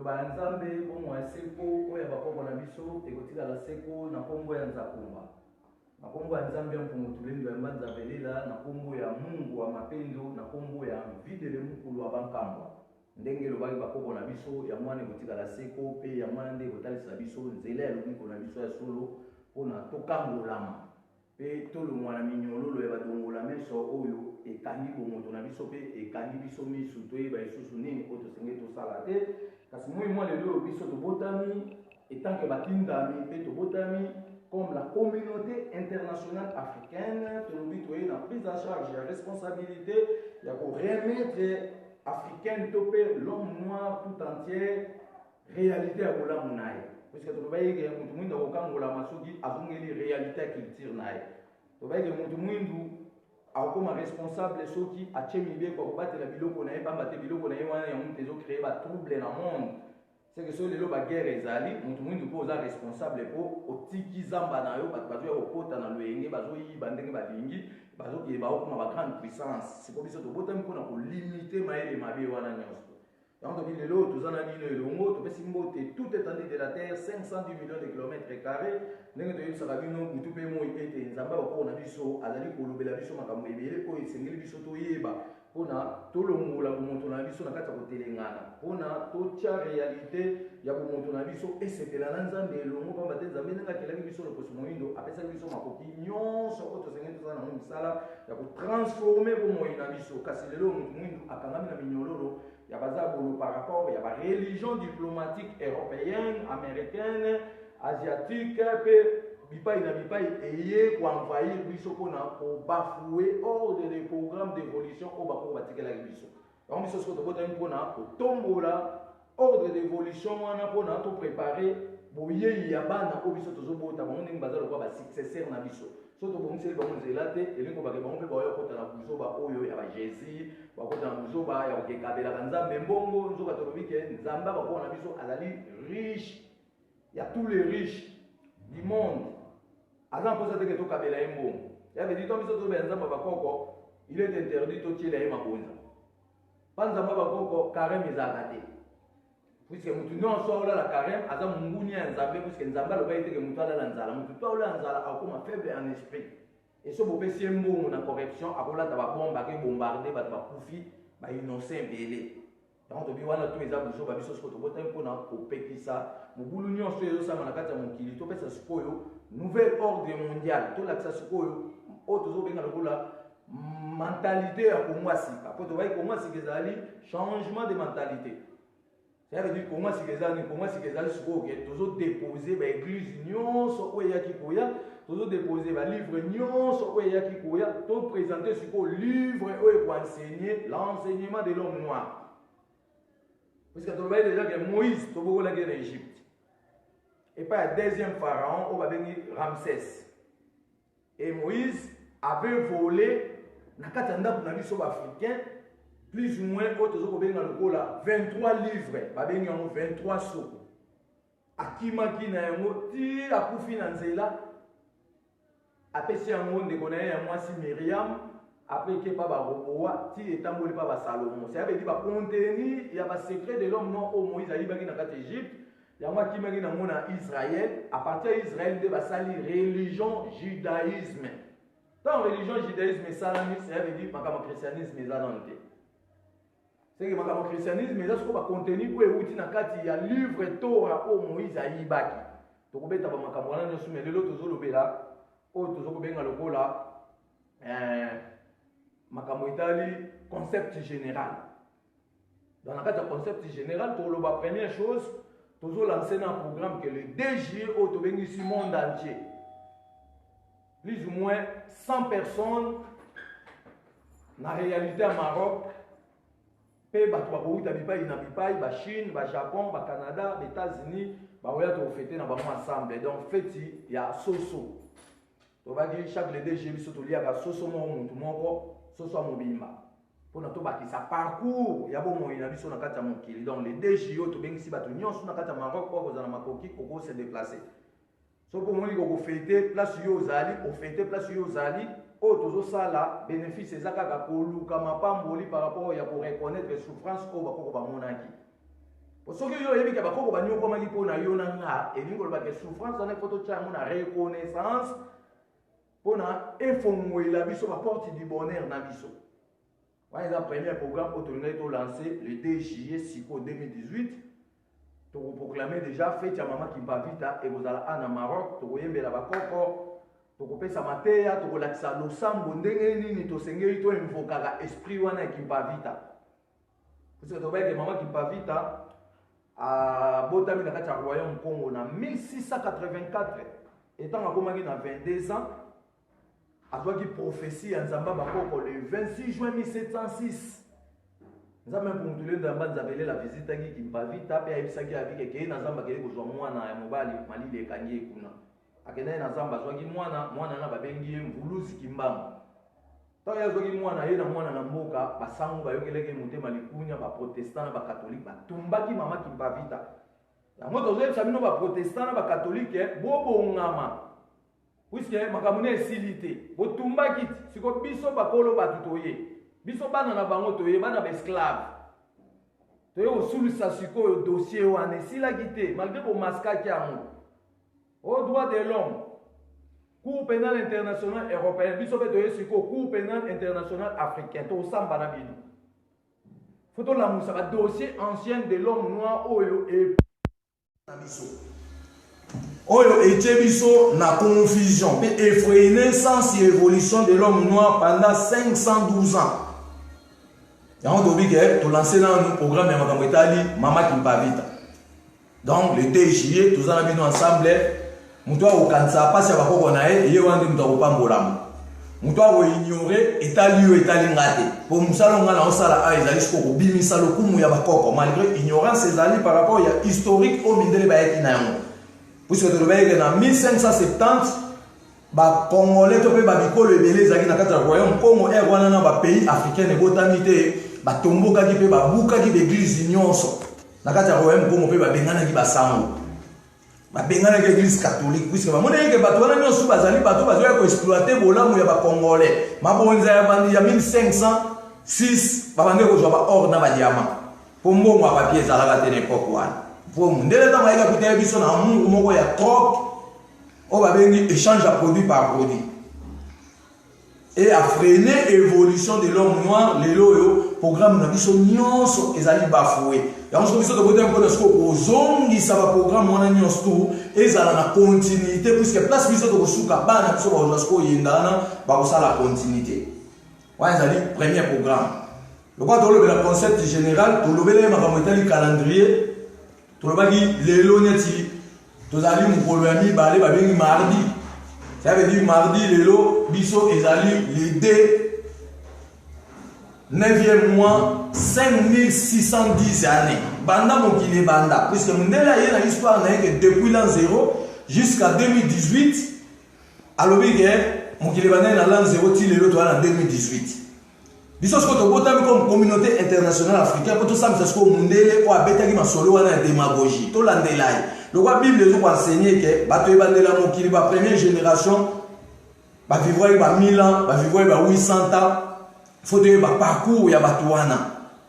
Toloba nzambe bomo ya seko oya bakoko na biso ekotika la seko na kombo ya nzakumba. Na kombo ya nzambe mpungu tulendo ya mbanza belela na kombo ya Mungu wa mapendo na kombo ya videle mukulu wa bankamba. Ndenge lobaki bakoko na biso ya mwana ekotika la seko pe ya mwana nde kotalisa biso nzela ya lobiko na biso ya solo pona tokangolama. Pe tolo mwana minyololo ya badongola meso oyo ekangi bomoto na biso pe ekangi biso misu toyeba lisusu nini oyo tosenge tosala te kasi moi lelo biso tobotami etanke batindami pe tobotami comme la communauté internationale africaine tolobi toye na prise en charge ya responsabilité ya koremettre africaine to pe l'homme noir tout entier réalité ya bolamu na ye puisque tolobayeke mutu mwindu akokangolama soki azongeli réalité ya culture na ye tobayeke mutu mwindu akoma responsable soki atie mibeko akobatela biloko na ye pamba te biloko na ye wana yango te ezocreye batrouble na monde c'est que so lelo baguerre ezali mutu mwindu mpo oza responsable mpo otiki zamba na yo bato bazoya kokota na loyenge bazoyiba ndenge balingi bazokeye baokoma bagrande puissance siko biso tobotami mpona kolimite mayele mabe wana nyonso. Donc, lelo toza na bino elongo topesi mbote toute étendue de la terre 510 millions de kilomètres carrés ndenge toyebisaka bino butu mpe moi ete nzambe bakoko na biso azali kolobela biso makambo ebele oyo esengeli biso toyeba mpona tolongola bomoto na biso na kati ya kotelengana mpona totya réalité ya bomoto na biso esepela na nzambe elongo pamba te nzambe ndenge akelaki biso loposo moyindo apesaki biso makoki nyonso oyo tosengeli toza nango misala ya kotransforme bomoi na biso kasi lelo moto moyindo akangami na minyololo ya bazabolo par rapport ya ba religion diplomatique européenne, américaine, asiatique pe bipai na bipai eye koenvahir biso mpona kobafouer ordre de programme d'évolution oyo bakoko batikelaki biso yango biso soki tobotami mpona kotombola ordre d'évolution wana mpona toprépare boyei ya bana oyo biso tozobota bango ndenge baza lokwa basuccesseur na biso so tobongiseli bango nzela te elingi obake bango mpe baoya kota na buzoba oyo ya bajésus bakota na buzoba ya kokekabelaka nzambe mbongo nzoka tolobi ke nzambe bakoko na biso azali riche ya tous les riches du monde aza mposa teke tokabela ye mbongo yabe dito biso tobela nzambe bakoko il est interdit totiela ye mabonza mpa nzambe bakoko kareme ezalaka te puisque mutu nyonso aolala carême aza monguni ya nzambe puisque nzambe aloba ye teke mutu alala nzala mutu to aolala nzala akoma faible en esprit et so bopesi ye mbongo na correction akolata babombe akebombarde bato bakufi bainnocent ebele yango tobi wana to eza buzoba biso sikoyo tobotami mpona kopekisa mobulu nyonso ezosama na kati ya mokili topesa sikoyo nouvel ordre mondial tolakisa sikoyo oyo tozobenga lokola mentalité ya komwa sika mpo tobai komwa sika ezali changement de mentalité. Ça veut dire comment si les années, comment si les années sont toujours déposé, bah église nyonso oya kikoya, toujours déposé bah livre nyonso oya kikoya, tout présenter ce qu'on livre oya pour enseigner l'enseignement de l'homme noir. Parce que tu vois déjà que Moïse, tu vois la guerre d'Égypte, et pas le deuxième pharaon, on va venir Ramsès. Et Moïse avait volé, nakatanda pour nabi sob africain. Plus ou moins, autres 23 livres, 23 sous. Akimaki na yango, ti akufi na nzela. Apesi yango ndekona ya mwasi Myriam, après que pa ba roboa, ti etamboli pa ba Salomon. Ça veut dire ba contenu ya ba secret de l'homme non au Moïse ayibaki na kati Égypte. Yango akimaki na mona Israël, à partir d'Israël de ba sali religion judaïsme. Dans religion judaïsme salami, ça veut dire makama christianisme ezalante. C'est que le christianisme, mais ce qu'on va contenir pour écouter dans kati ya livre Torah au Moïse ayibaki. Donc beta ba makamwana nyosu mais lelo tozolobela o tozokobenga lokola makambo itali concept général. Dans le cadre du concept général, la première chose, tozo lancer un programme que le 2 juillet au tobengi sur monde entier. Plus ou moins 100 personnes na réalité à Maroc. Pe bato bakouta bipai na bipai ba Chine, ba Japon, ba Canada, ba États-Unis, ba oya to fêter na bango ensemble. Donc fêti ya soso. To va dire chaque le DG biso to lia ba soso mo muntu moko, soso mobimba. Pona to bakisa parcours ya bo moyi na biso na kati ya mokili. Donc le DG yo to bengisi bato nyonso na kati ya Maroc ko kozana makoki ko se déplacer. So pour moi ko fêter place yo zali, o fêter place yo zali. Oh, toujours ça là, bénéfice c'est ça kaka koluka mapamboli par rapport ya pour reconnaître les souffrances au bako ba monaki. Pour ceux qui ont dit que les gens qui ont des souffrances, on a une reconnaissance pour la porte du bonheur. C'est le premier programme que nous avons lancé le 2 juillet 2018. Nous avons proclamé déjà fête à Maman Kimpavita et vous allez en Maroc, vous voyez la bakoko, vous avez sa matéa, vous avez la losambo, ndengeni, vous avez invoqué l'esprit wana Kimpavita. Parce que vous voyez que Maman Kimpavita a botami na kati ya royaume Congo en 1684, étant akomaki na 22 ans. Azwaki prophétie à Nzamba Bakoko le 26 juin 1706. Nous avons pour nous donner la visite à Kimpavita, puis à Ipsaki avec qui Nzamba qui est au Mwana et Mobali, Mali les Kanye Kuna. À Kenya Nzamba, Zwaki Mwana na Babengi, Mvuluzi Kimbam. Tant qu'il y a Zwaki Mwana, il y a Mwana Namboka, Basango, Bayokeleke, Mouté Malikunya, Protestant, Catholique, Tumbaki Mama Kimpavita. La moto Zeb Sabino, Protestant, Catholique, Bobo Ngama. Puisque makamune esilité botumba kiti siko biso bakolo batutoye biso bana na bango toye bana ba esclave toye osulisa siko dossier wana esila kite malgré bo maskaki yango au droit de l'homme Cour pénale internationale européenne biso pe toye siko Cour pénale internationale africaine to samba na bino photo la musa ba dossier ancien de l'homme noir oyo et na biso Oyo echebiso na confusion et effréné sens et évolution de l'homme noir pendant 512 ans. Et on doit dire que tu lances dans nos programmes de Maman Kimpavita. Donc le 2 juillet, tous en avons ensemble. Moutoua au Kansa, pas si à Bako Konae, et on dit Moutoua au Pambolam. Moutoua au ignoré, étalio, étalingate. Pour Moussalon, on a sala a ezali skoko, bimisalo kumu ya Bakoko, malgré ignorance ezali par rapport à historique au Mindele Baeki Nayango. Puisque tu vois que en 1570, les Congolais et les royaume Congo est un pays africain et botanité, les tombeaux qui peuvent bouka qui l'église nyonso. Na kati royaume Congo pe bengana ki basango. Ba bengana ki église catholique puisque ba mona ke bato wana nyonso bazali bato bazoya ko exploiter bolamu ya ba Congolais. Mabonza ya bandi ya 1506 ba bande ko jwa ba or na ba diamant. Pour mbongo ya papier zalaka tene époque wana. Pour nous, dès le temps où il y a des personnes qui ont troc, on va échanger produit par produit. Et à freiner l'évolution de l'homme noir, les programmes de l'Union et les bafoués. Et on se dit que ça va programme et ça a la continuité, puisque place de souka, la continuité. Voilà, c'est le premier programme. Le concept général, le calendrier. Tu vas dire les lonetti, tu vas dire mon balé, mardi. Ça veut dire mardi, les lots, biso et les 9e mois, 5610 années. Banda mon kiné banda. Puisque mon délai a une histoire depuis l'an 0 jusqu'à 2018. Alors, mon kiné banda dans l'an 0, il est en 2018. Biso ce que tu comme communauté internationale africaine, pour tout ça, c'est ce que mundele ou abetaki masolo wana démagogie. To landelai. Le roi Bible les a enseigné que bato ebandela mokili ba première génération ba vivre ba 1000 ans, ba vivre ba 800 ans. Faut te ba parcours ya bato wana.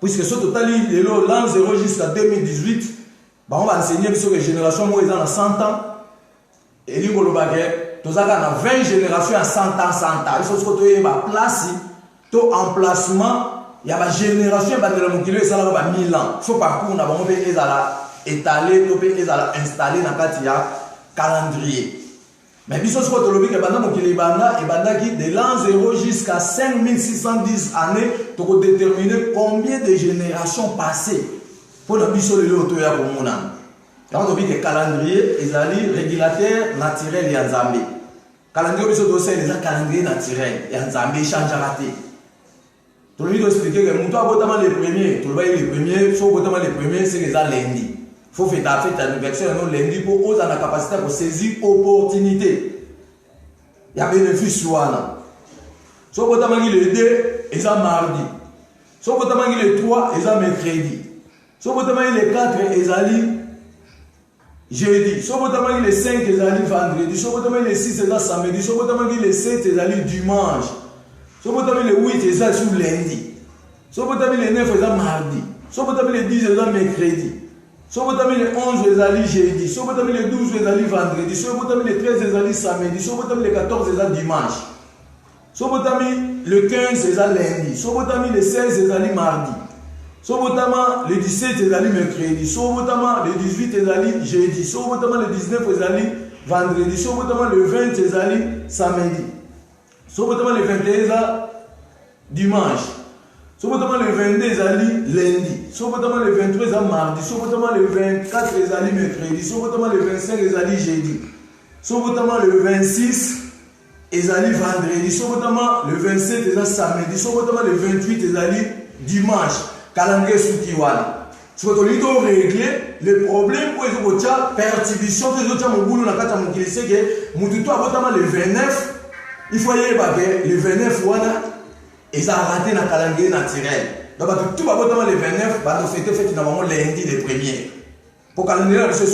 Puisque ce total de l'an 0 jusqu'à 2018, ba on va enseigner biso que génération mo ezana 100 ans. Et li ko lobake, tozaka na 20 générations à 100 ans, 100 ans. Il faut ce que tu ba place to emplacement, il y a une génération qui est 1000 ans. Il faut parcours, on a étalé, installé dans le calendrier. Mais si on a de l'an 0 jusqu'à 5610 années, tu peux déterminer combien de générations passées pour le biso de l'auto. On a dit que le calendrier est un régulateur naturel et en Zambie. Le calendrier est un calendrier naturel et en Zambie change à rater. Tu lui expliquer que les premiers, les premiers, c'est les lundi. Il faut faire ta anniversaire lundi pour avoir la capacité de saisir l'opportunité. Il y a bénéfice sur ça. Si vous avez le 2, c'est mardi. Si vous avez le 3, c'est mercredi. Si vous avez le 4, c'est jeudi. Si vous avez le 5, c'est vendredi. Si vous avez le 6, c'est samedi. Si vous avez le 7, c'est dimanche. Si vous avez le 8, c'est sur lundi. Si vous avez le 9, c'est mardi. Si vous avez le 10, c'est mercredi. Si Si vous avez le 11, vous allez jeudi. Si vous avez le 12, vous allez vendredi. Si vous avez le 13, vous allez samedi. Si vous avez le 14, vous allez dimanche. Si vous avez le 15, vous allez lundi. Si vous avez le 16, vous allez mardi. Si vous avez le 17, vous allez mercredi. Si vous avez le 18, vous allez jeudi. Si vous avez le 19, vous allez vendredi. Si vous avez le 20, vous allez samedi. Si vous avez le 21, vous allez dimanche. Si vous avez le 22, vous allez lundi. Si vous avez le 23, vous allez mardi. Si vous avez le 24, vous allez mercredi. Si vous avez le 25, vous allez jeudi. Si vous avez le 26, vous allez vendredi. Si vous avez le 27, vous allez samedi. Si vous avez le 28, vous allez dimanche. Calendrier Soutiwana. Si vous avez régler le problème où vous avez perturbation, vous avez mon boulot dans le cas c'est que vous avez le 29, il faut y aller le 29 et ça a raté dans le calendrier naturel. Donc tout va le 29, c'était fait normalement lundi le 1er. Pour le calendrier, c'est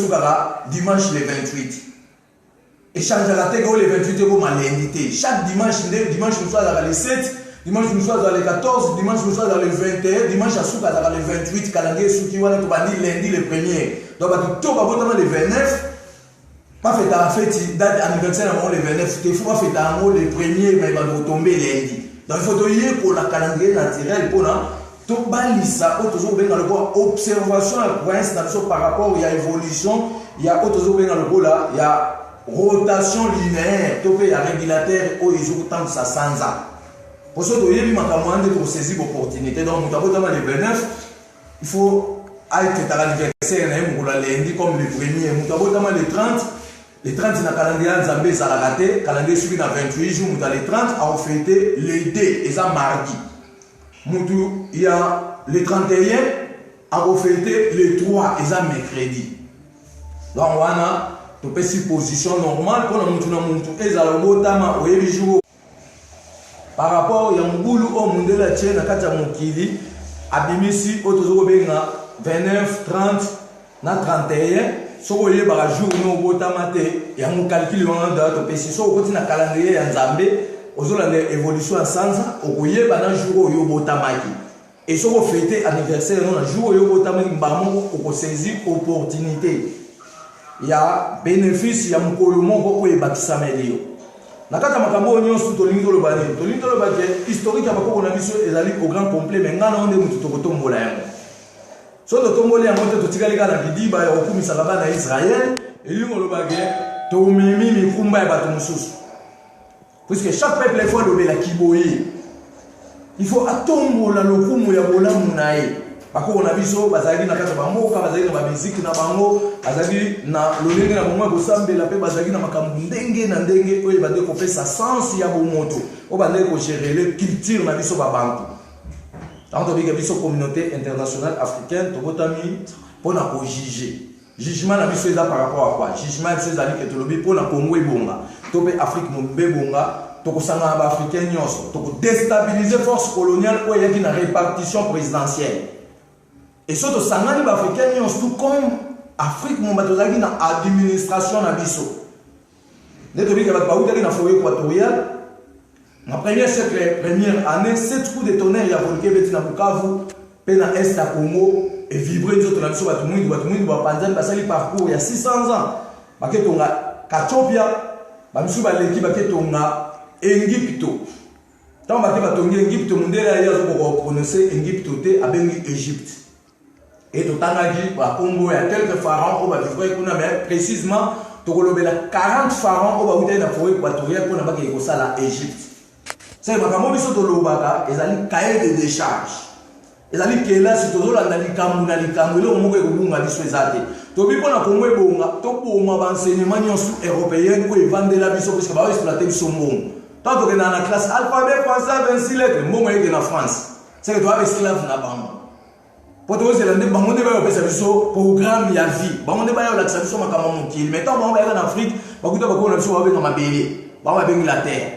dimanche le 28. Et chaque raté le 28 comme lundi. Chaque dimanche, nous sommes dans le 7. Dimanche, nous sommes dans le 14, dimanche, nous sommes dans le 21, dimanche, nous sommes dans le 28, calendrier sous qui va lundi le 1er. Donc, tout va le 29, pas fait la fête, date anniversaire le 29, il faut pas faire le 1er, mais il va tomber lundi. Donc, il faut dire pour la calendrier naturel, pour tout balisa, toujours bien dans le bois, observation et installation par rapport à l'évolution, il y a toujours bien dans le bois là, il y a rotation linéaire, tout il y a régulateur, ils ont tant de ça sans ça. Pour ce qui est pour saisir l'opportunité, donc le 29, il faut être à l'anniversaire pour la lundi comme le 1er. Le 30, le 30 dans le calendrier Zambé, ça l'a raté. Le calendrier suivi dans 28 jours, le 30, on fêté le 2 et ça mardi. Il y a le 31, on fêté le 3 et ça mercredi. Donc on a une position normale pour nous et ça le jour. Par rapport à Mboulou au monde de la Tchèque, à Mokili, Abimisi, au 29, 30, 31, si vous voyez par jour, nous avons et on calcule en date, si vous avez un calendrier en Zambé, vous avez une évolution en sens, vous voyez par jour où vous avez et si vous fêtez l'anniversaire, un jour où vous avez saisi l'opportunité. Il y a bénéfice, il y a un colomo pour vous battre. Nakata makambo nyonso tolingo lo bani tolingo lo bake historique ya bakoko na biso ezali au grand complet mais ngana onde mutu tokotombola yango so to tomboli yango te totikali kala bidiba ya okumisa bana Israël elingo lo bake to mimi mikumba ya bato mususu puisque chaque peuple il faut lobela kiboye il faut atombola lokumu ya bolamu nae bakoko na biso bazali na kata bangoka bazali na babiziki na bango bazali na lolenge na bomwa bosambela pe bazali na makambu ndenge na ndenge oyo bande ko pesa sens ya bomoto o bande ko gérer le culture na biso babantu tant que biso communauté internationale africaine to botami pona ko juger jugement na biso eza par rapport à quoi jugement biso ezali ke to lobi pona Congo ebonga to pe Afrique mombe bonga to ko sanga ba africain nyonso to ko déstabiliser force coloniale oyo yaki na répartition présidentielle. Et surtout, ça n'a pas africain, tout comme Afrique, mon bateau dans l'administration na biso. Dès que vous avez dans la forêt équatoriale, la première siècle, première année, 7 coups de tonnerre, il y a volé Betina Bukavu, Pena Est à Congo, et vibrer nous autres, la mission Batumouid, Panzan, Basali parcours, il y a 600 ans. Baketonga, Kachopia, Bamsou Baleki, Baketonga, Égypto. Tant Baketonga, Égypte, Mundela, il y a prononcé Égypte, Abengi, Égypte. Et tout à Congo, il y a quelques pharaons qui vont vivre, mais précisément, il y a 40 pharaons qui vont vivre dans la forêt équatoriale pour l'Égypte. C'est ce que nous avons fait, ils ont cahier de décharge. Ils ont dit que là, si vous avez dit que vous avez dit Tobi pona Congo ebonga, to poma enseignement européen pour vendre la biso parce que va exploiter son monde. Tant que dans la classe alphabet français 26 lettres, moi je en France. C'est que tu as esclave na bango. Pour tous les Zélandais, bango de ba pesa biso programme ya vie. Bango de ba ya la biso makama mokili. Mais tant bango ba en Afrique, bakuta bako na biso ba benga mabele. Bango ba bengi la terre.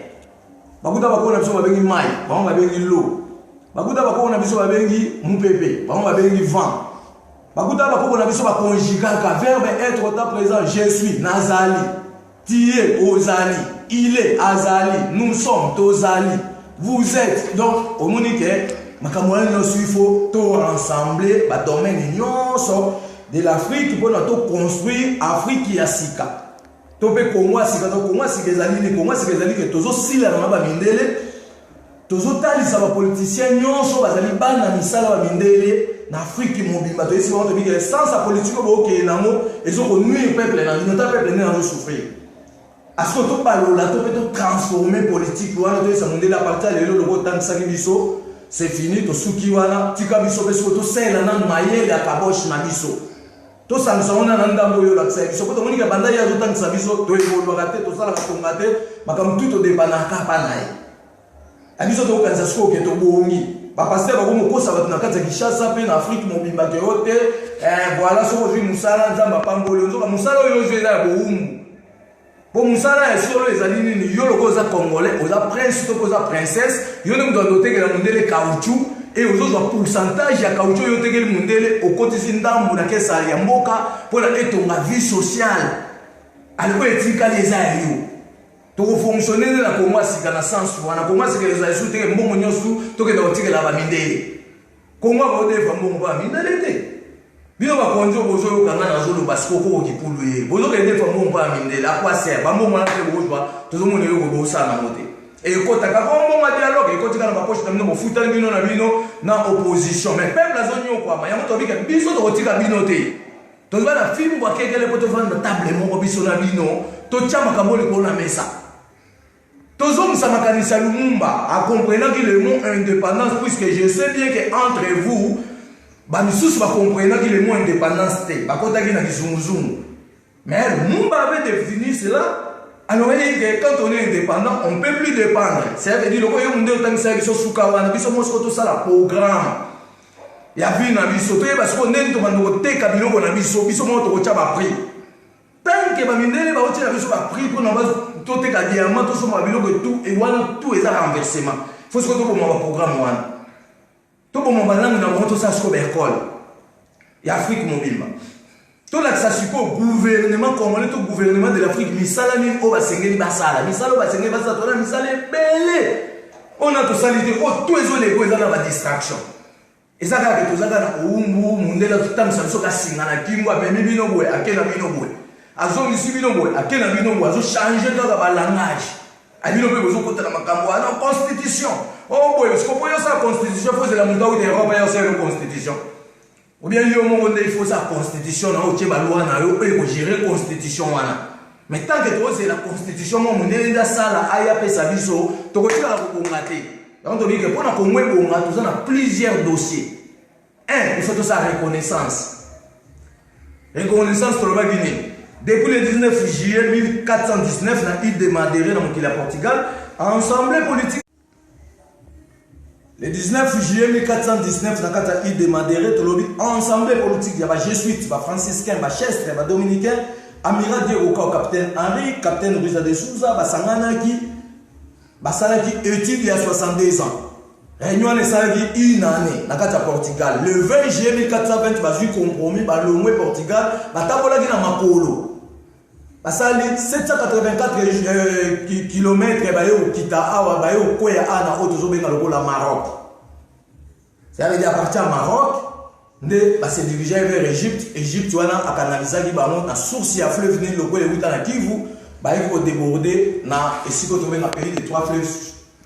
Bakuta bako na biso ba bengi mai, bango ba bengi l'eau. Bakuta bako na biso ba bengi mupepe, bango ba bengi vent. Bakuta bako na biso ba conjugaka verbe être au temps présent je suis nazali. Tu es ozali, il est azali, nous sommes tozali. Vous êtes donc au monique makamwani no suifo to rassembler ba domaine nyonso de l'Afrique pour nous construire l'Afrique qui a sika. Topé Congo a sika, Congo a sika ezali, Congo a sika ezali que tozo sila na ba mindele, tozo talisa ba politiciens nyonso bazali bana misala ba mindele na Afrique mobimba. To esi wanto bige sans sa politique bo ke namo ezo ko nuire peuple na notre peuple na zo souffrir. Asko to balola to peut transformer politique wana to esa mondela partir lelo loko tangisa biso, c'est fini to suki wana tika biso peso to sela na mayele ya kabosh na biso. To sansona na ndambo yo la biso ko to monika banda ya zo tangisa biso to evolwa te to sala ka tongate makam tout to dépana ka panaye. Abiso to kanza sko ke to bongi ba pasteur ba ko kosa ba tunakata Kishasa pe na Afrique mobimba ke yote voilà so aujourd'hui musala nzamba pangolo nzoka musala yo zo ela bo umu. Pour Moussala et solo les alignes ni yo loko za congolais, aux prince to za princesse, yo ne doit noter que la mondele caoutchouc et aux autres pourcentage ya caoutchouc yo te que le mondele au côté sindambu na kesa ya mboka pour la etonga vie sociale. Alors etika les ayo. To fonctionner na Congo sika na sens wana Congo sika les ayo te que mbongo nyosu to que na tika la ba mindele. Congo ba defa mbongo ba mindele te. Bino ba konjo bozo kanga na zolo basiko ko kipulu bozo ke defa mbongo ba mindele akwa ser ba mbongo na te bozwa tozo mona yo go sana mote e ko taka ko mbongo dialogue e ko tika na ba poche tamino bofuta bino na bino na opposition mais peuple azonyo kwa ma ya moto bika biso to tika bino te tozo na film bwa kekele poto vanda table moko biso na bino to chama kamboli ko na mesa tozo msamakanisa Lumumba a comprenant que le mot indépendance puisque je sais bien que entre vous Bamisusu va comprendre qu'il est moins indépendance. Mais Lumumba avait défini cela. Alors quand on est indépendant, on ne peut plus dépendre. Ça veut dire que programme. Il y a vu dans biso parce qu'on est dans te kabilo na biso biso mo to chaba prix. Tant que bamindele ba otela biso ba prix pour na ba to te ka diamant to so ma bilo que tout et wana tout est un renversement. Faut ce que to pour mon programme wana. Tout pour mon balang na moto ça sco école. Et Afrique mobile. Tout là ça suppose gouvernement congolais tout gouvernement de l'Afrique misalami o basengeli basala. Misalo basengeli basala to na misale belé. On a tout salité o tout ezole ko ezala ba distraction. Ezaka ke tozaka na umbu mundela tutamisa biso ka singa na kingo apemi bino boye akena bino boye. Azo misi bino boye akena bino boye azo changer dans ba langage. Abino pe bozo kota na makambo na constitution. Oh boy, parce que pour sa constitution, il faut que la montagne de l'Europe ait une constitution. Ou bien il faut sa constitution, il faut gérer la constitution. Mais tant que tu as la constitution, tu as ça, tu as plusieurs dossiers. Un, il faut que ça reconnaissance. Reconnaissance pour le Guinée. Depuis le 19 juillet 1419, dans l'île de Madère, dans le Portugal, Assemblée politique. Le 19 juillet 1419, dans l'île de Madère, ensemble politique, il y a des jésuites, des franciscains, des chestres, des dominicains, amiral Diego, capitaine Henri, capitaine Ruiza de Souza, Basanganaki, Basalaki étude il y a 62 ans. Réunion de Salaki une année, dans le Portugal. Le 20 juillet 1420, il y a eu compromis, le Portugal, Batabolaki dans Makolo. Basali 784 km au Kitaawa, au Koya Ana, au Maroc. Ça veut dire à partir du Maroc, on se dirigeait vers l'Égypte. L'Égypte, on a canalisé la source à fleuve, le Koya Wita na Kivu, il faut déborder, et si on trouve un pays de 3 fleuves,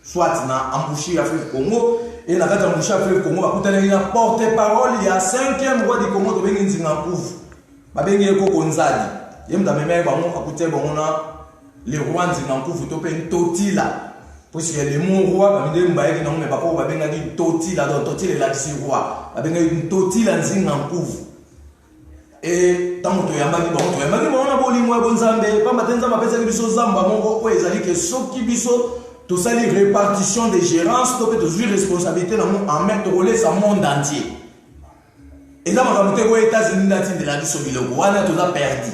soit na embouché le fleuve Congo, et na embouché le fleuve Congo, on a porte-parole, il y a 5e roi du Congo, on a un Zingankouv, on a un Konzadi. Il y a les rois qui ont été totila. Puisque les mots rois, ils ont été totila, totila est l'accès roi. Ils ont été totila en couvre. Et tant que tu as dit, on a volé moi, bon Zambé, pas maintenant, ma personne qui sont Zamba, mon roi, ils ont dit que ceux qui biso, tout ça, les répartitions des gérances, tu peux te responsabilité en mettre relais sur le monde entier. Et là, on a dit aux États-Unis, de la biso biloko, on a tout perdu.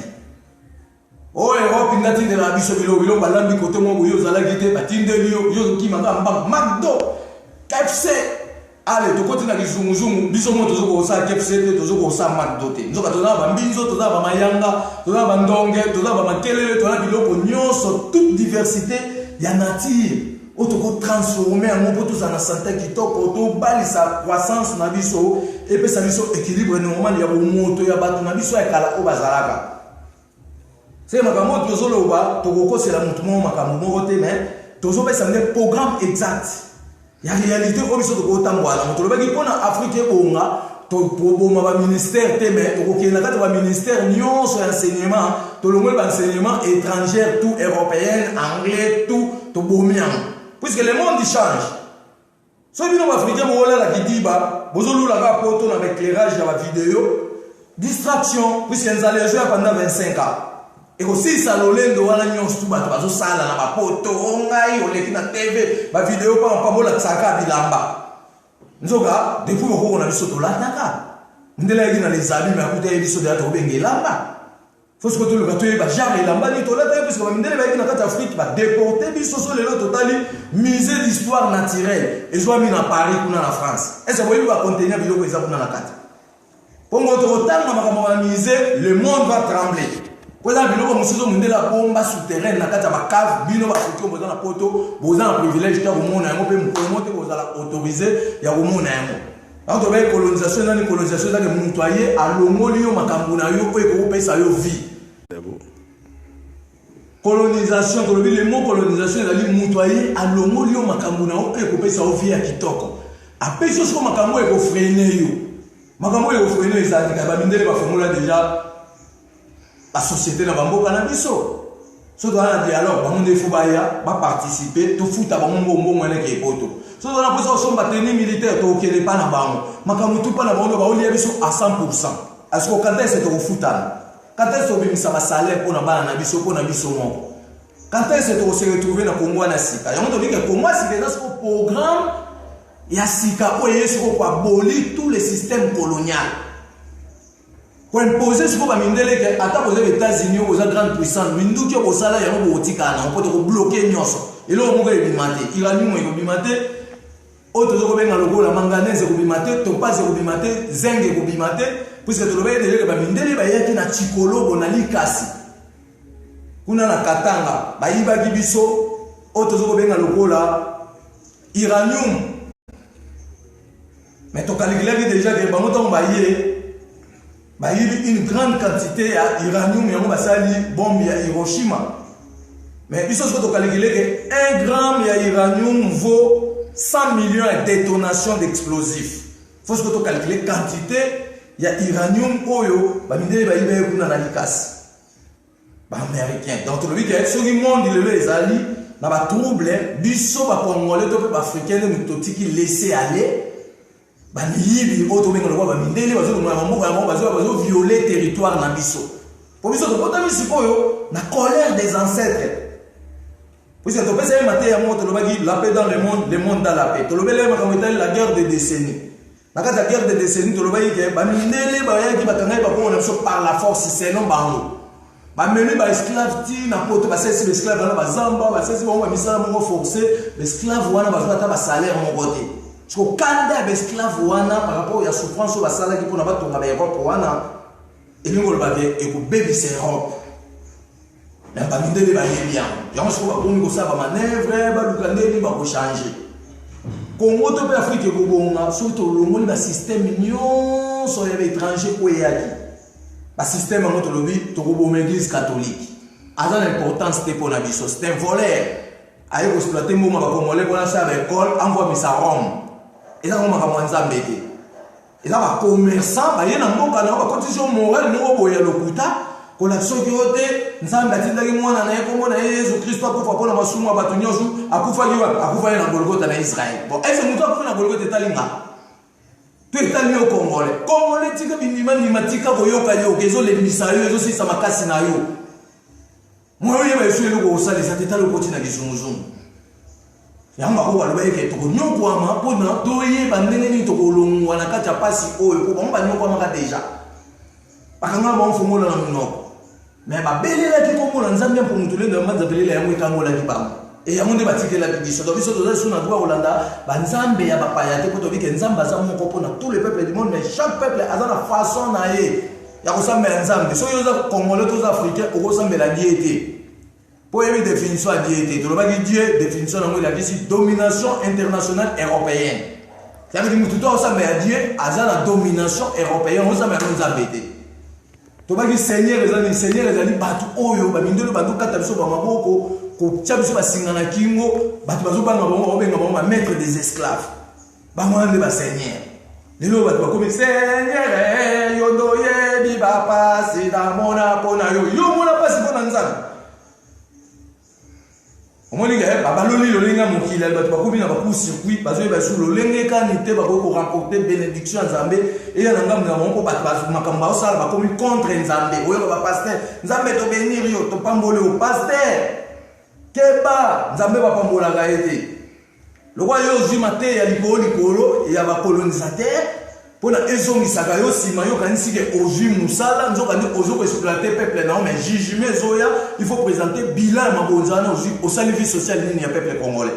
Oh, Europe, il y a des gens qui ont été là, côté moi, ils ont été là, ils ont été là, McDo, KFC. Allez, tu continues à dire zoom, ils ont été là, KFC, ils ont été là, McDo. Ils ont été là, Binzo, ils ont été là, Mayanga, ils ont été là, Ndongue, ils ont été là, Kelele, ils ont été là, toute diversité, il y a nature. pour transformer un mot pour tous en santé qui top pour bali sa croissance na biso et puis ça biso équilibre normal ya moto ya bato na biso ya kala o bazalaka c'est makambo tozolo ba tokoko c'est la mutumo makambo moko te mais tozo pe ça un programme exact ya réalité ko biso toko tambwala moto lobaki pona Afrique bonga to proboma ba ministère te mais toko na kati ba ministère nyonso ya enseignement to longwe ba enseignement étranger tout européen anglais tout to bomian. Puisque le monde change. Si vous avez Africain, vous avez la kidiba, vous avez la photo avec l'éclairage de la vidéo, distraction, puisque vous allez jouer pendant 25 ans. Et aussi, ça l'olé de la nion, tout le monde, ça la photo, on a eu la TV, la vidéo, pas bon la tsaka, bilamba. Nous avons, depuis qu'on a vu ce tour là, nous avons dit dans les habits, mais écoutez, il y a des choses qui sont là. Faut que tu le gâteau est genre et là-bas ni tola parce que même les dans la Afrique va déporter biso sur les lots total musée d'histoire naturelle et soit mis en Paris ou en France et ça va va contenir vidéo que ça dans la carte pour notre retard dans musée le monde va trembler pour la vidéo comme ça monde la bombe souterraine na kata ba cave bino ba foutu dans la poto vous en privilège ta monde na pe monter vous allez autoriser ya vous monde na donc la colonisation dans la colonisation dans le montoyer à l'homolio makambo na yo ko ko pesa yo vie. Colonisation, le mot colonisation est montoyer à l'homolio makamuna et couper sa vie à kitoko. Après, ce que makambo est freiner yo. Makambo est freiner ça dit que mindele ba formula déjà la société na bambo kanabiso. So dans un dialogue, ba monde faut ba participer, to futa ba mbombo mwana ke poto. So dans la position son bataille militaire to okele pa na bango. Makambo tout pa na bango ba oli biso à 100%. Est-ce que quand est-ce que to futa? Quand est-ce que ça va salaire pour na biso pour na biso mon? Quand est-ce que se retrouver dans Congo na sika? On dit que Congo c'est déjà ce programme ya sika o yeso ko aboli tous les systèmes coloniaux. Pour imposer ce ko ba mindele que ata poser les États-Unis aux grandes puissances, minduki ko sala ya ngo botikana, on peut ko bloquer nyonso. Et là on ko bimate, iranium ko bimate, autre ko benga logo la manganèse ko bimate, topaz ko bimate, zinc ko bimate. Puisque tu le vois déjà que bamindele ba yaki na chikolo bonali kasi kuna na katanga ba yiba gibiso otozo ko benga lokola uranium mais to calculer déjà que bamoto ba yibi une grande quantité à uranium yango basali bombe ya Hiroshima mais biso to calculer que 1 gramme ya uranium vaut 100 millions de détonations d'explosifs. Faut que tu calculer quantité il y a uranium oyo ba mindele ba yiba kuna na likasi ba américain donc le week-end sur le monde il les ali na ba trouble biso ba congolais to ba africain mutoti qui laisser aller ba yibi auto benga lo ba mindele ba zo na moko ya ba zo violer territoire na biso pour biso to kota biso oyo na colère des ancêtres puis to pesa maté ya moto lo ba gi la paix dans le monde dans la paix to lo bele ma la guerre des décennies. La guerre des décennies, tu le vois, bamindele bayaki bakanga bakona biso par la force c'est non bango. Bamenu ba esclave ti na poto ba sesi esclave na bazamba ba sesi ba misala mo forcé esclave wana bazata ba salaire mo côté. Parce que kanda ba esclave wana par rapport à souffrance ba sala ki pona batonga ba Europe wana elingo ba vie e ko baby c'est Europe. Na bamindele ba bien. Yango so ba bongo sa ba manœuvre ba lukandeli ba ko changer. Congo to pe Afrique ko bonga surtout le monde ba système union so ya étranger ko yaki ba système en notre lobby to ko bomba église catholique a l'importance c'était pour la biso c'est un voleur ayo ko exploiter mo ba congolais pour la faire école envoie misa Rome et ça on ma mwanza mbete et là ba commerçant ba yena mboka na ba condition morale no boya lokuta ko la sokirote nzambe atindaki mwana na ye kombo na Yesu Kristo akufa pona masumu ya bato nyonso akufa na Golgotha na Israël bon est-ce que muto akufa na Golgotha etalinga to etali yo Congolais tika bindima tika koyoka yo kezo lebisa yo ezo sisa makasi na yo moyo yeba yesu eloko osalisa tetalo poti na lisunguzungu yamba ko baloba yeke to konyokwama pona to yeba ndenge ni to kolongwa na kati ya pasi oyo ko bamba nyokwama ka deja bakanga ba mfumola na mnoko mais ba belela ki ko mona nzambe pour mutule ndo manza belela yango ikangola ki bamba et yango nde batikela biso donc biso toza suna droit Hollanda ba nzambe ya bapaya te ko to bike nzamba za moko pona tous les peuples du monde mais chaque peuple a sa façon na ye ya ko sambela nzambe so yoza congolais toza africain o ko sambela diete Pour une définition à Dieu, Dieu, définition de la domination internationale européenne. Ça veut dire que tout le Dieu a la domination européenne, on s'en met à embêter. Tu vas dire Seigneur, les amis, Batu Oyo, Bamindolo, Batu Katabiso, Bamaboko, Kochabiso, Basingana Kingo, Batu Bazo, Bamaboko, maître des esclaves. Bamande, Seigneur. Les lots, Batu Bakomi, Seigneur, Yodoye, Bibapa, Sida, Mona, Pona, Yo, Mona, Pasi, Bonanzan. Omoni ga babaloli lolenga mokila bato bakomi na baku circuit bazo ba sur lolenge kanité bako remporter bénédiction Nzambe et na ngam na moko bato bazo makamba osala bakomi contre Nzambe oyo ba pasteur Nzambe to bénir yo to pambole au pasteur keba Nzambe ba pambola ga ete le roi yo zimate ya likolo ya ba colonisateur pona ezongisaka yo sima yo kanisi ke ozwi musala nzokandi ozoko exploiter peuple na mais jugement zoya il faut présenter bilan mabonzana ozwi osali vie sociale nini ya peuple congolais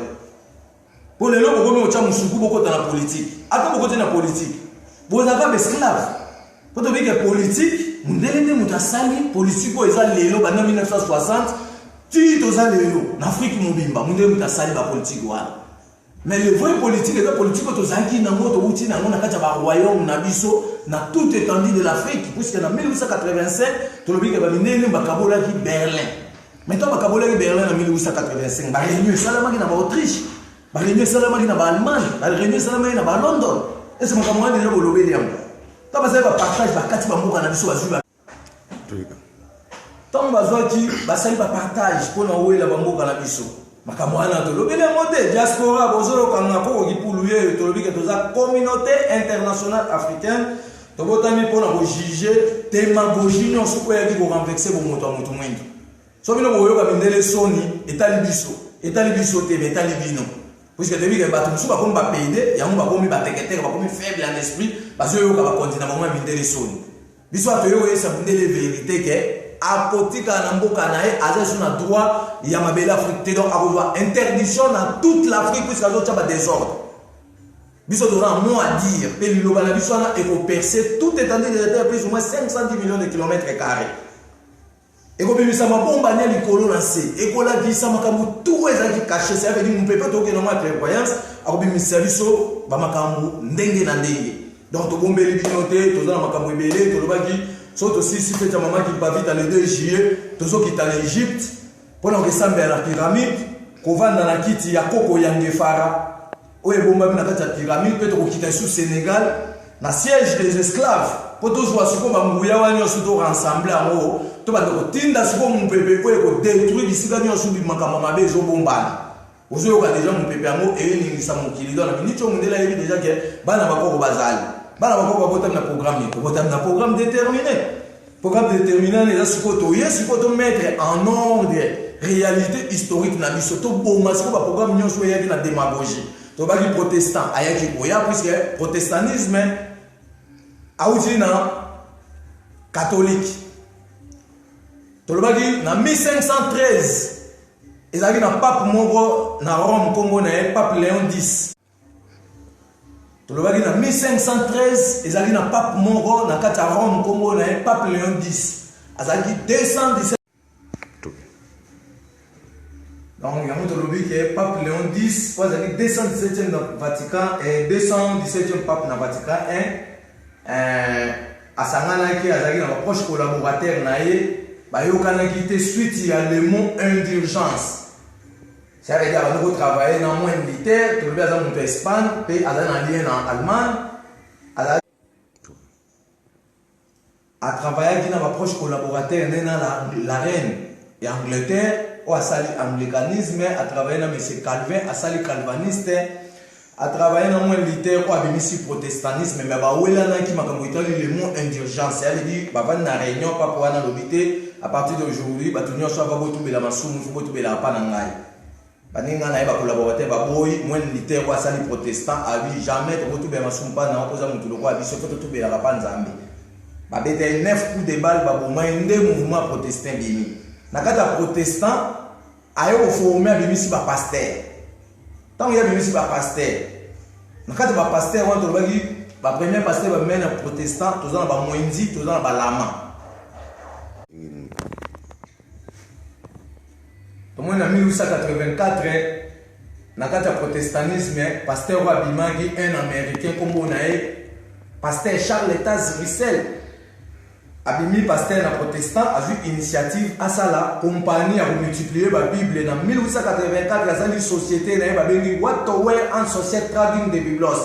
pour le loko komi ocha musuku bokota na politique ata bokota na politique bozaka esclave poto bike politique mundele nde mutasali politique o eza lelo bana 1960 ti toza lelo na Afrique mobimba mundele mutasali ba politique wana. Mais le vrai politique, les politiques, ils ont royaume, na tout étendue de l'Afrique, puisqu'en 1885, tu as vu que Berlin. Maintenant, Berlin en 1885, la réunion Salamaki dans l'Autriche, la réunion Salamaki dans l'Allemagne, la réunion Salamaki dans London. Et c'est mon camarade déjà pour le dire. Tu as partage, tu as tant bazwaki basali ba partage pour na wela bango kana biso makamwana to lobele mote diaspora bozolo kanga ko gipuluye to lobike toza communauté internationale africaine to botami pour na juger démagogie non soko ya ki ko renverser bo moto moto mwendo so bino boyo ka bindele soni etali biso te betali bino puisque depuis que bato musu ba komba peide ya mba komi ba teketeka ba komi faible en esprit bazo yo ka ba continue ba bindele soni biso atoyo esa bindele vérité que apotika na mboka na ye aza na droit ya mabele Afrique donc avoir interdiction dans toute l'Afrique puisque azo taba désordre biso dora mot à dire pe liloba na biso na eko percer tout étendue de terre plus ou moins 510 millions de kilomètres carrés eko bimisa mabomba nya likolo na se eko la bisa makambu tout ezaki caché ça veut dire mon peuple to ke normal clairvoyance ako bimisa biso ba makambu ndenge na ndenge donc to bombeli binote to za makambu ebele to lobaki Sauf aussi si fait maman qui va vite le 2 juillet, tous ceux qui sont en Égypte, pendant que ça la pyramide, qu'on va dans la kiti ya Koko Yangefara, où est bomba na la pyramide, peut-être qu'on quitte sous Sénégal, na siège des esclaves, pour tous voir ce qu'on va mourir ou nous sommes rassemblés en haut, tout va donc tinda ce qu'on mon bébé où est détruit d'ici là nous sommes makamama bezo bomba. Vous avez déjà mon bébé en haut et il ça mon kili dans la minute on est là déjà que bana bako bazali. Bana bako botam na programme déterminé. Programme déterminé les asikoto yesikoto mettre en ordre réalité historique na biso to boma siko ba programme nyonso ya na démagogie. To ba ki protestant ayaki boya puisque protestantisme a uti na catholique. To ba ki na 1513 ezaki na pape moko na Rome Congo na pape Léon X. Tu le vois en 1513, ils allaient dans pape Moro, dans Rome, Congo, dans pape Léon X. Ils allaient 217. Donc, il y a un pape Léon X, ils allaient 217e dans le Vatican et 217e pape dans le Vatican. À Sanganaki, ils allaient dans le proche collaborateur, ils allaient suite à le mot indulgence. Ça veut dire que nous travaillons dans le monde militaire, tout le monde est en Espagne, puis en lien en Allemagne. À travailler avec nos proches collaborateurs dans la reine et Angleterre, ou à sali anglicanisme, à travailler dans M. Calvin, à sali calvaniste, à travailler dans le monde militaire, ou à bémissi protestantisme, mais où est là qui m'a compris le mot indulgence. Ça veut dire que dans la réunion, pas pour aller l'obité, à partir d'aujourd'hui, tout le monde va tout la masoum, il faut tout la panangaï. Baninga na eba collaborateur ba boy moins militaire wa sali protestant abi jamais to to be masumpa na opoza mutu lokwa biso to to be la panzambe ba bete 9 coups de balle ba boma inde mouvement protestant bimi na kata protestant ayo former bimi si ba pasteur tant ya bimi si ba pasteur na kata ba pasteur wa to bagi ba premier pasteur ba mena protestant to za ba moindi to za ba lama tomoni na 1884 na kati ya protestantisme pasteur abimaki un américain kombo na ye pasteur Charles Taz Russell abimi pasteur na protestant azwi initiative asala compagnie ya multiplier ba bible na 1884 azali société na ye babengi Wattower and Society Trading de Biblos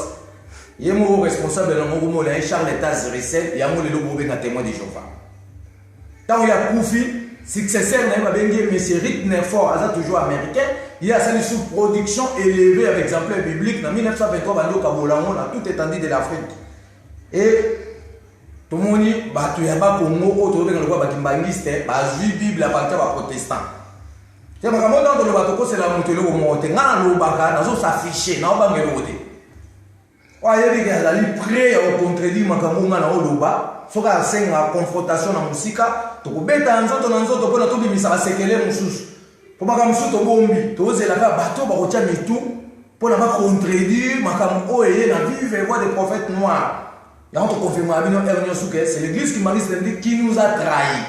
ye mo responsable na mo mo la Charles Taz Russell ya mo lelo bobenga témoin de Jéhovah tant ya kufi successeur na ye babengi monsieur Rick Nelford aza toujours américain il a sali sous production élevée avec exemplaire biblique na 1923 bando kabolango na tout étendue de l'Afrique et tomoni bato ya ba Congo o to benga lokwa bakimbangiste bazwi bible à partir ba protestant te makambo ndo lo bato ko c'est la mutelo ko mote ngana lo baka nazo s'afficher na obangelo wote wa yebi ke azali prêt à contredire makambo ngana o loba soka senga confrontation na musika to ko beta nzoto na nzoto pona to bimisa basekele mususu po makambo mususu to bombi to zela ka bato ba ko tia mitu pona ba contredire makambo o eye na vive voix des prophètes noirs. C'est l'église qui nous a trahis.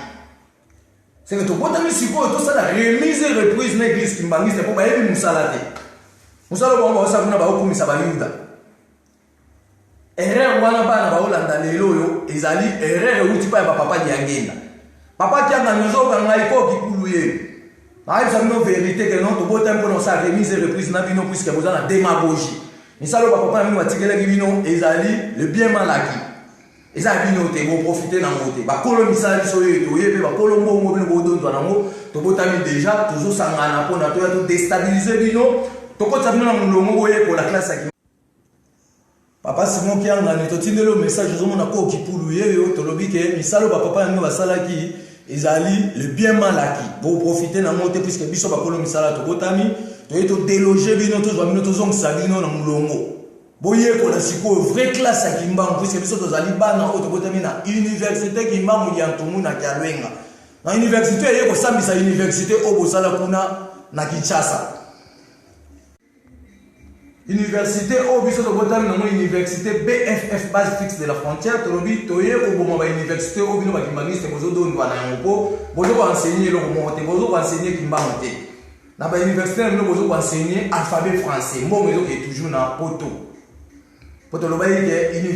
C'est que tout le monde a la remise et reprise de l'église qui m'a dit pour que nous salate. Nous allons voir ça comme ça va yuda. Erreur wana bana ba olanda lelo yo ezali erreur uti pa papa di agenda. Papa qui a nyozo ba ngai ko kikuluye. Na ça nous vérité que non to botem pour nous sa remise et reprise na bino puisque vous avez la démagogie. Misalo papa mimi watikela kibino ezali le bien mal acquis. Eza bino te go profiter na moté. Ba kolo misali so yeto yebe ba kolo mbongo bino bo dondo na mo to botami déjà toujours sangana pona to ya to déstabiliser bino to ko tsabino na mulongo boye pour la classe aki. Papa Simon ki anga ne to tindelo message zo mona ko kipulu yeyo to lobi ke misalo ba papa yango basalaki ezali le bien mal acquis. Bo profiter na moté puisque biso ba kolo misala to botami to déloger bino to zo bino to zong sabino na mulongo boye ko la siko vraie classe à Kimbangu puisque biso to zali bana o to botami na université Kimbangu ya ntomu na Kalwenga na université ye ko sambisa université o bosala kuna na Kinshasa université o biso to botami na université BFF base fixe de la frontière to lobi to ye ko boma ba université o bino ba kimbangiste bozo do ndwana yango bozo ko enseigner lo mo te bozo ko enseigner Kimbangu te. Dans l'université, nous avons enseigné l'alphabet français. Nous avons toujours dans Poto. Poto,